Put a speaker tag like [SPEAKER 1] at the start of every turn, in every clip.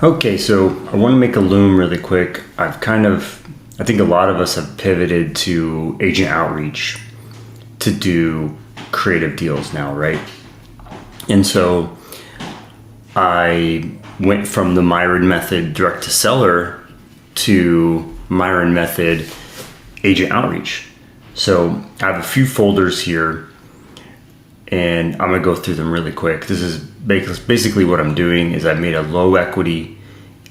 [SPEAKER 1] Okay, so I want to make a loom really quick. I think a lot of us have pivoted to agent outreach to do creative deals now, right? And so I went from the Myron method direct to seller to Myron method agent outreach. So I have a few folders here and I'm gonna go through them really quick. This is basically what I'm doing is I've made a low equity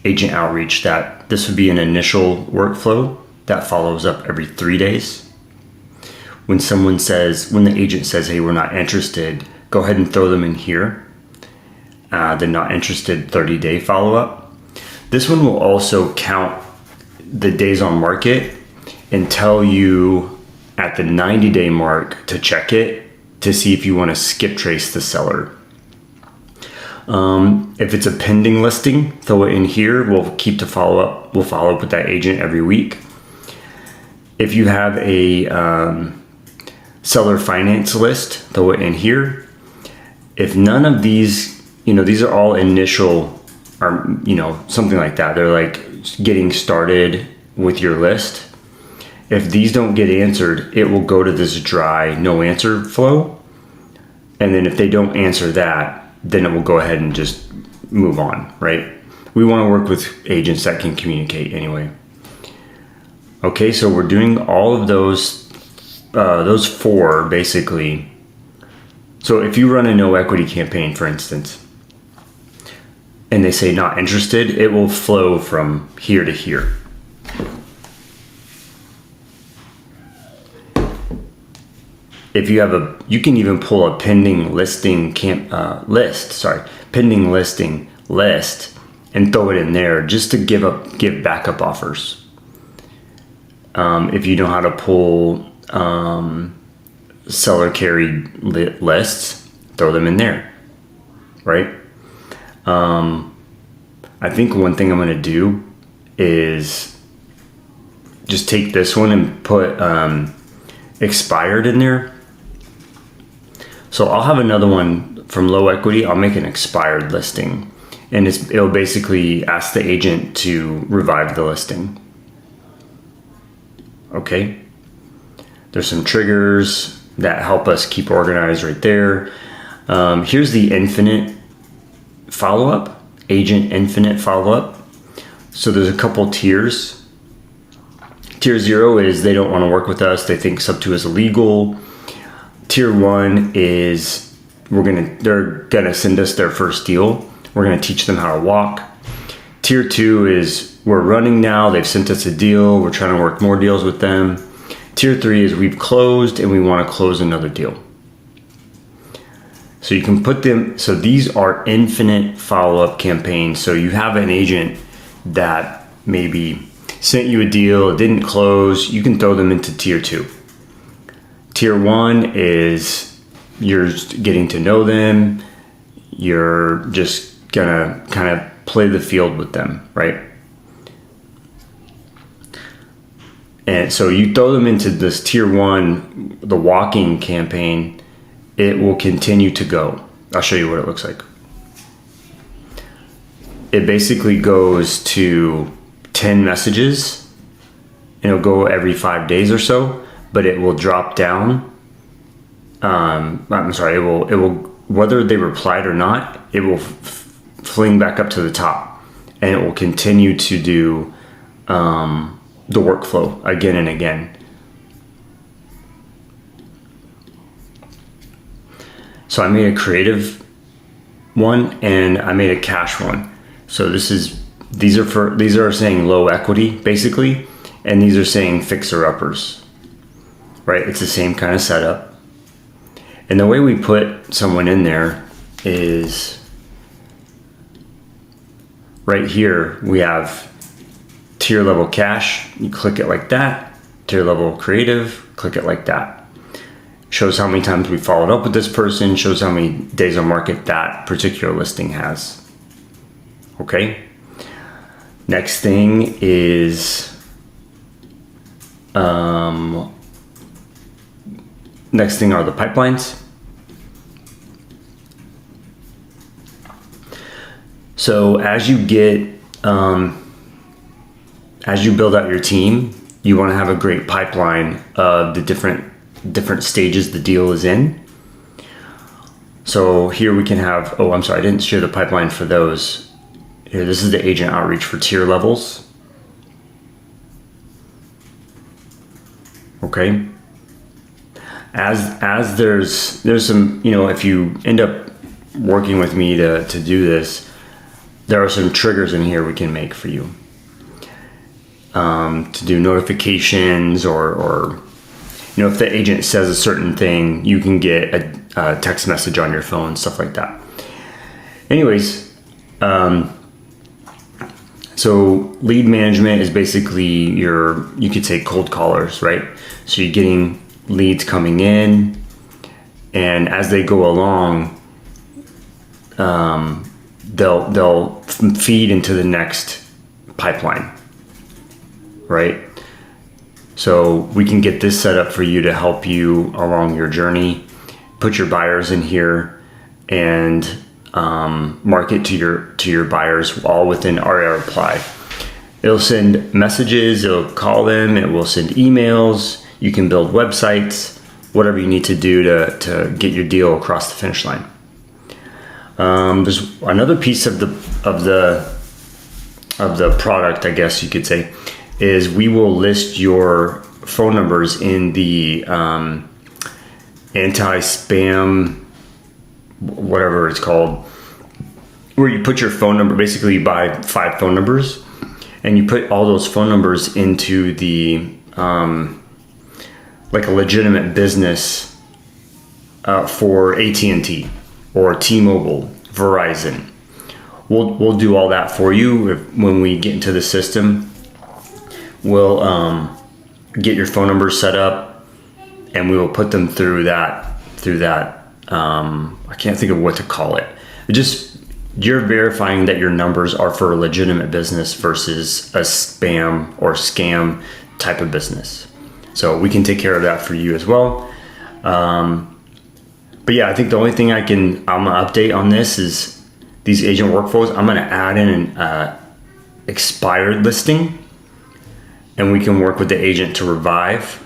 [SPEAKER 1] agent outreach that this would be an initial workflow that follows up every 3 days. When the agent says, hey, we're not interested, go ahead and throw them in here. The not interested 30-day follow-up. This one will also count the days on market and tell you at the 90-day mark to check it to see if you want to skip trace the seller. If it's a pending listing, throw it in here. We'll keep to follow up. We'll follow up with that agent every week. If you have a seller finance list, throw it in here. If none of these, these are all initial, or something like that. They're like getting started with your list. If these don't get answered, it will go to this dry no answer flow. And then if they don't answer that, then it will go ahead and just move on, right? We want to work with agents that can communicate anyway. Okay, so we're doing all of those four basically. So if you run a no equity campaign, for instance, and they say not interested, it will flow from here to here. If you have you can even pull a pending listing pending listing list and throw it in there just to give backup offers. If you know how to pull seller carried lists, throw them in there, right? I think one thing I'm going to do is just take this one and put expired in there. So I'll have another one from low equity. I'll make an expired listing, and it'll basically ask the agent to revive the listing. Okay. There's some triggers that help us keep organized right there. Here's the infinite follow-up, agent infinite follow-up. So there's a couple tiers. Tier 0 is they don't want to work with us. They think sub 2 is illegal. Tier 1 is they're gonna send us their first deal. We're gonna teach them how to walk. Tier 2 is we're running now. They've sent us a deal. We're trying to work more deals with them. Tier 3 is we've closed and we want to close another deal. So you can put them. So these are infinite follow-up campaigns. So you have an agent that maybe sent you a deal, it didn't close. You can throw them into tier 2. Tier 1 is you're getting to know them. You're just gonna kind of play the field with them, right? And so you throw them into this tier 1, the walking campaign, it will continue to go. I'll show you what it looks like. It basically goes to 10 messages and it'll go every 5 days or so. But it will drop down. It will, whether they replied or not, it will fling back up to the top, and it will continue to do the workflow again and again. So I made a creative one and I made a cash one. So these are saying low equity basically, and these are saying fixer uppers. Right, it's the same kind of setup. And the way we put someone in there is right here, we have tier level cash. You click it like that. Tier level creative, click it like that. Shows how many times we followed up with this person, shows how many days on market that particular listing has. Okay. Next thing is, next thing are the pipelines. So as you get as you build out your team, you want to have a great pipeline of the different stages the deal is in. So here we can have, oh, I'm sorry, I didn't share the pipeline for those. Here, this is the agent outreach for tier levels. Okay. As there's some, if you end up working with me to do this, there are some triggers in here we can make for you. To do notifications or if the agent says a certain thing, you can get a text message on your phone, stuff like that. Anyways, so lead management is basically you could say cold callers, right? So you're getting leads coming in, and as they go along, they'll feed into the next pipeline, right? So we can get this set up for you to help you along your journey. Put your buyers in here and market to your buyers all within ReiReply. It'll send messages, it'll call them, it will send emails. You can build websites, whatever you need to do to get your deal across the finish line. There's another piece of the product, I guess you could say, is we will list your phone numbers in the anti-spam, whatever it's called, where you put your phone number. Basically, you buy 5 phone numbers and you put all those phone numbers into the like a legitimate business for AT&T or T-Mobile, Verizon. We'll do all that for you when we get into the system. We'll get your phone numbers set up, and we will put them through that. I can't think of what to call it. You're verifying that your numbers are for a legitimate business versus a spam or scam type of business. So we can take care of that for you as well. But yeah, I think the only thing I'm gonna update on this is these agent workflows. I'm gonna add in an expired listing, and we can work with the agent to revive.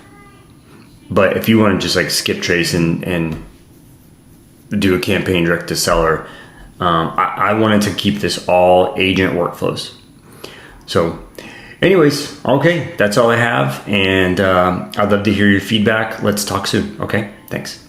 [SPEAKER 1] But if you want to just like skip trace and do a campaign direct to seller, I wanted to keep this all agent workflows. So anyways, okay, that's all I have. And I'd love to hear your feedback. Let's talk soon. Okay, thanks.